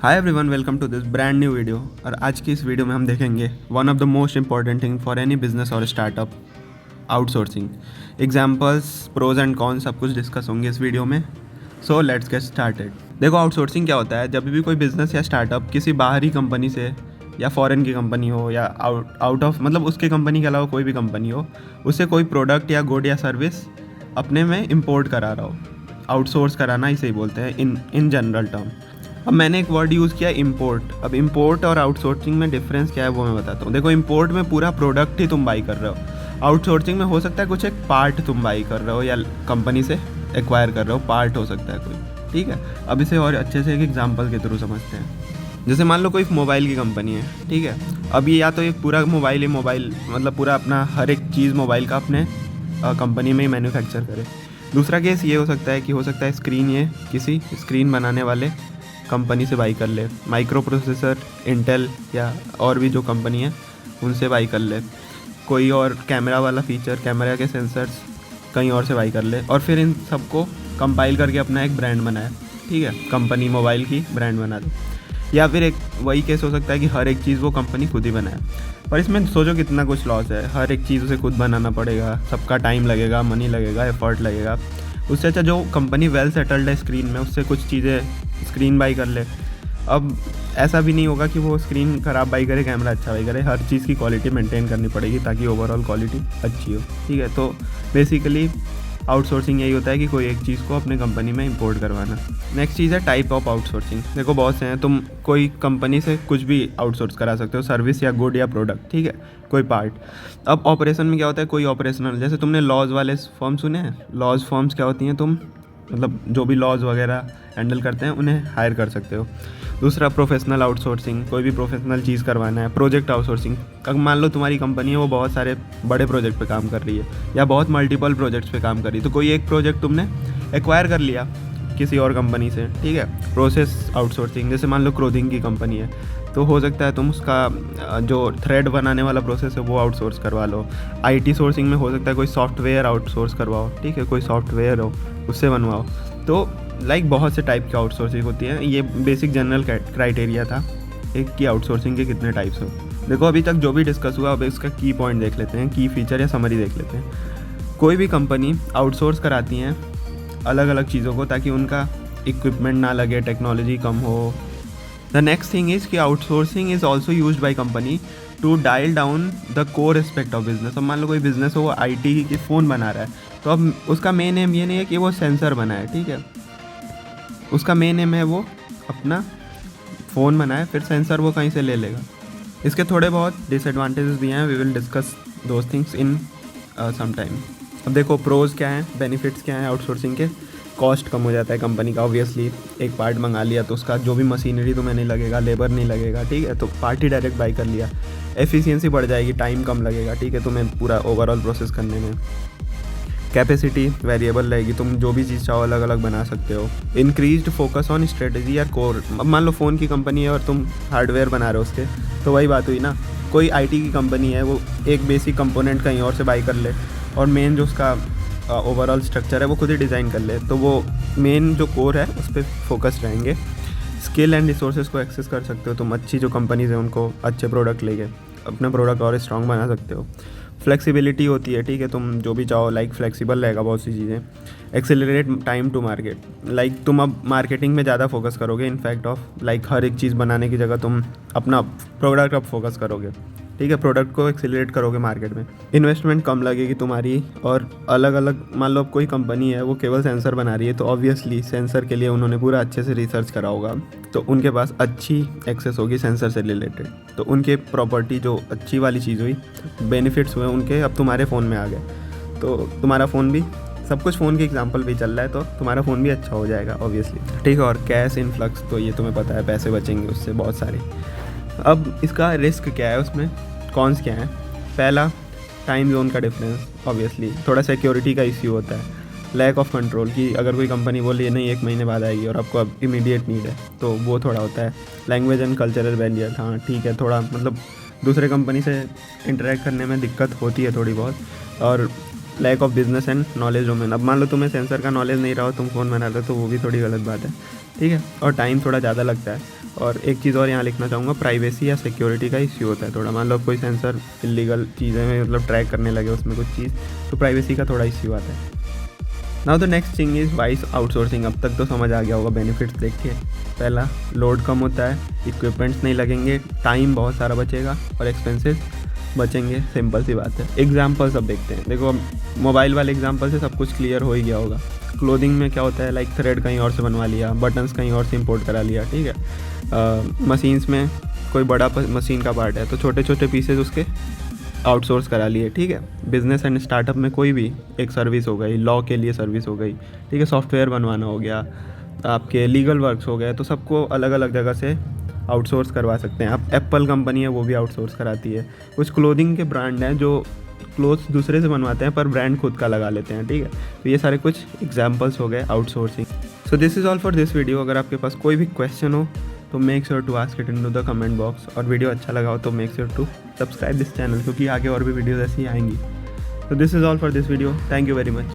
Hi everyone, welcome to this brand new video. और आज की इस वीडियो में हम देखेंगे one of the most important thing for any business और startup, outsourcing. Examples, pros and con सब कुछ डिस्कस होंगे इस वीडियो में। So let's get started. देखो, आउटसोर्सिंग क्या होता है? जब भी कोई बिजनेस या स्टार्टअप किसी बाहरी कंपनी से या फॉरेन की कंपनी हो या आउट ऑफ मतलब उसके कंपनी के अलावा कोई भी कंपनी हो, उससे कोई प्रोडक्ट या गुड या सर्विस अपने में इंपोर्ट करा रहा हो, आउटसोर्स कराना इसे ही बोलते हैं इन जनरल टर्म। अब मैंने एक वर्ड यूज़ किया, इंपोर्ट। अब इंपोर्ट और आउटसोर्सिंग में डिफरेंस क्या है वो मैं बताता हूँ। देखो, इंपोर्ट में पूरा प्रोडक्ट ही तुम बाई कर रहे हो। आउटसोर्सिंग में हो सकता है कुछ एक पार्ट तुम बाई कर रहे हो या कंपनी से एक्वायर कर रहे हो, पार्ट हो सकता है कोई। ठीक है, अब इसे और अच्छे से एक एग्जांपल के थ्रू समझते हैं। जैसे मान लो कोई मोबाइल की कंपनी है, ठीक है। अब ये या तो एक पूरा मोबाइल मतलब पूरा अपना हर एक चीज़ मोबाइल का अपने कंपनी में ही मैन्युफैक्चर करे। दूसरा केस ये हो सकता है स्क्रीन, ये किसी स्क्रीन बनाने वाले कंपनी से बाई कर ले, माइक्रो प्रोसेसर इंटेल या और भी जो कंपनी है उनसे बाई कर ले, कोई और कैमरा वाला फीचर, कैमरा के सेंसर्स कहीं और से बाई कर ले, और फिर इन सबको कंपाइल करके अपना एक ब्रांड बनाए। ठीक है, कंपनी मोबाइल की ब्रांड बना दे। या फिर एक वही केस हो सकता है कि हर एक चीज़ वो कंपनी खुद ही बनाए। पर इसमें सोचो कितना कुछ लॉस है। हर एक चीज़ उसे खुद बनाना पड़ेगा, सबका टाइम लगेगा, मनी लगेगा, एफर्ट लगेगा। उससे अच्छा जो कंपनी वेल सेटल्ड है स्क्रीन में, उससे कुछ चीज़ें स्क्रीन बाई कर ले। अब ऐसा भी नहीं होगा कि वो स्क्रीन ख़राब बाई करे, कैमरा अच्छा बाई करे। हर चीज़ की क्वालिटी मेंटेन करनी पड़ेगी ताकि ओवरऑल क्वालिटी अच्छी हो। ठीक है, तो बेसिकली आउटसोर्सिंग यही होता है कि कोई एक चीज़ को अपने कंपनी में इंपोर्ट करवाना। नेक्स्ट चीज़ है टाइप ऑफ आउटसोर्सिंग। देखो, बहुत से हैं। तुम कोई कंपनी से कुछ भी आउटसोर्स करा सकते हो, सर्विस या गुड या प्रोडक्ट, ठीक है, कोई पार्ट। अब ऑपरेशन में क्या होता है? कोई ऑपरेशनल, जैसे तुमने लॉज वाले फॉर्म सुने हैं। लॉज फॉर्म्स क्या होती हैं? तुम मतलब जो भी लॉज वगैरह हैंडल करते हैं उन्हें हायर कर सकते हो। दूसरा, प्रोफेशनल आउटसोर्सिंग, कोई भी प्रोफेशनल चीज़ करवाना है। प्रोजेक्ट आउटसोर्सिंग, अब मान लो तुम्हारी कंपनी है, वो बहुत सारे बड़े प्रोजेक्ट पे काम कर रही है या बहुत मल्टीपल प्रोजेक्ट्स पे काम कर रही है। तो कोई एक प्रोजेक्ट तुमने एक्वायर कर लिया किसी और कंपनी से, ठीक है। प्रोसेस आउटसोर्सिंग, जैसे मान लो क्लोथिंग की कंपनी है, तो हो सकता है तुम उसका जो थ्रेड बनाने वाला प्रोसेस है वो आउटसोर्स करवा लो। आईटी सोर्सिंग में हो सकता है कोई सॉफ्टवेयर आउटसोर्स करवाओ, ठीक है, कोई सॉफ्टवेयर हो उससे बनवाओ। तो बहुत से टाइप की आउटसोर्सिंग होती है। ये बेसिक जनरल क्राइटेरिया था एक कि आउटसोर्सिंग के कितने टाइप्स हो। देखो, अभी तक जो भी डिस्कस हुआ, अब इसका की पॉइंट देख लेते हैं, की फीचर या समरी देख लेते हैं। कोई भी कंपनी आउटसोर्स कराती हैं अलग अलग चीज़ों को ताकि उनका इक्विपमेंट ना लगे, टेक्नोलॉजी कम हो। द नेक्स्ट थिंग इज़ कि outsourcing is also used by company to dial down the core aspect of business. अब मान लो कोई बिजनेस हो, वो आईटी की फ़ोन बना रहा है, तो अब उसका मेन एम ये नहीं है कि वो सेंसर बनाए, ठीक है। उसका मेन एम है वो अपना फ़ोन बनाए, फिर सेंसर वो कहीं से ले लेगा। इसके थोड़े बहुत डिसएडवांटेजेस भी हैं, we will discuss those things in some time. अब देखो, प्रोज क्या हैं, बेनिफिट्स क्या हैं आउटसोर्सिंग के। कॉस्ट कम हो जाता है कंपनी का, ऑब्वियसली। एक पार्ट मंगा लिया तो उसका जो भी मशीनरी तुम्हें नहीं लगेगा, लेबर नहीं लगेगा, ठीक है, तो पार्ट ही डायरेक्ट बाई कर लिया। एफिशिएंसी बढ़ जाएगी, टाइम कम लगेगा, ठीक है, तुम्हें पूरा ओवरऑल प्रोसेस करने में। कैपेसिटी वेरिएबल रहेगी, तुम जो भी चीज़ चाहो अलग अलग बना सकते हो। इंक्रीज्ड फोकस ऑन स्ट्रेटजी या कोर। अब मान लो फ़ोन की कंपनी है और तुम हार्डवेयर बना रहे हो उसके, तो वही बात हुई ना। कोई आईटी की कंपनी है, वो एक बेसिक कंपोनेंट कहीं और से बाई कर ले और मेन जो उसका ओवरऑल स्ट्रक्चर है वो खुद ही डिज़ाइन कर ले, तो वो मेन जो कोर है उस पर फोकस रहेंगे। स्किल एंड रिसोर्सेज को एक्सेस कर सकते हो तुम। अच्छी जो कंपनीज हैं उनको अच्छे प्रोडक्ट लेके अपना प्रोडक्ट और स्ट्रॉन्ग बना सकते हो। फ्लेक्सिबिलिटी होती है, ठीक है, तुम जो भी चाहो लाइक फ्लेक्सिबल रहेगा बहुत सी चीज़ें। Accelerate time to market, like तुम अब मार्केटिंग में ज़्यादा फोकस करोगे इनफैक्ट ऑफ लाइक हर एक चीज़ बनाने की जगह तुम अपना प्रोडक्ट अब फोकस करोगे, ठीक है, प्रोडक्ट को एक्सेलरेट करोगे मार्केट में। इन्वेस्टमेंट कम लगेगी तुम्हारी। और अलग अलग मान लो अब कोई कंपनी है वो केवल सेंसर बना रही है, तो ऑब्वियसली सेंसर के लिए उन्होंने पूरा अच्छे से रिसर्च करा होगा, तो उनके पास अच्छी एक्सेस होगी सेंसर से रिलेटेड। तो उनके प्रॉपर्टी जो अच्छी वाली चीज़ हुई, बेनिफिट्स हुए उनके, अब तुम्हारे फ़ोन में आ गए, तो तुम्हारा फ़ोन भी, सब कुछ फ़ोन के एग्जांपल भी चल रहा है, तो तुम्हारा फ़ोन भी अच्छा हो जाएगा ऑब्वियसली, ठीक है। और कैश इनफ्लक्स, तो ये तुम्हें पता है, पैसे बचेंगे उससे बहुत सारे। अब इसका रिस्क क्या है, उसमें कॉन्स क्या है? पहला, टाइम जोन का डिफरेंस, ऑब्वियसली थोड़ा सिक्योरिटी का इश्यू होता है। लैक ऑफ कंट्रोल, कि अगर कोई कंपनी बोली नहीं 1 महीने बाद आएगी और आपको अब इमीडिएट नीड है, तो वो थोड़ा होता है। लैंग्वेज एंड कल्चरल बैरियर, हाँ ठीक है, थोड़ा मतलब दूसरे कंपनी से इंटरेक्ट करने में दिक्कत होती है थोड़ी बहुत। और lack of business and knowledge domain. अब मान लो तुम्हें सेंसर का नॉलेज नहीं रहा हो, तुम फ़ोन बना रहे हो, तो वो भी थोड़ी गलत बात है, ठीक है। और टाइम थोड़ा ज़्यादा लगता है। और एक चीज़ और यहाँ लिखना चाहूँगा, प्राइवेसी या सिक्योरिटी का इश्यू होता है थोड़ा। मान लो कोई सेंसर इलीगल चीज़ें में मतलब ट्रैक करने लगे उसमें कुछ चीज़, तो प्राइवेसी का थोड़ा इश्यू आता है। Now the next thing is vice outsourcing. अब तक तो समझ आ गया होगा बेनिफिट्स देखिए। पहला, लोड कम होता है, इक्विपमेंट्स नहीं लगेंगे, टाइम बहुत सारा बचेगा और एक्सपेंसेस बचेंगे। सिंपल सी बात है। एग्जाम्पल्स अब देखते हैं। देखो, मोबाइल वाले एग्जाम्पल से सब कुछ क्लियर हो ही गया होगा। क्लोथिंग में क्या होता है, लाइक थ्रेड कहीं और से बनवा लिया, बटन्स कहीं और से इंपोर्ट करा लिया, ठीक है। मशीन्स में कोई बड़ा मशीन का पार्ट है तो छोटे छोटे पीसेज उसके आउटसोर्स करा लिए, ठीक है। बिजनेस एंड स्टार्टअप में कोई भी एक सर्विस हो गई, लॉ के लिए सर्विस हो गई, ठीक है, सॉफ्टवेयर बनवाना हो गया, आपके लीगल वर्क्स हो गए, तो सबको अलग अलग जगह से आउटसोर्स करवा सकते हैं आप। एप्पल कंपनी है वो भी आउटसोर्स कराती है। कुछ क्लोथिंग के ब्रांड हैं जो क्लोथ्स दूसरे से बनवाते हैं पर ब्रांड खुद का लगा लेते हैं, ठीक है। तो ये सारे कुछ एग्जाम्पल्स हो गए outsourcing. So this is all for this video. अगर आपके पास कोई भी क्वेश्चन हो तो make sure to ask it in to the comment box. और वीडियो अच्छा लगा हो तो make sure to subscribe this channel, क्योंकि आगे और भी वीडियोज़ ऐसी आएंगी। So this is all for this video. Thank you very much.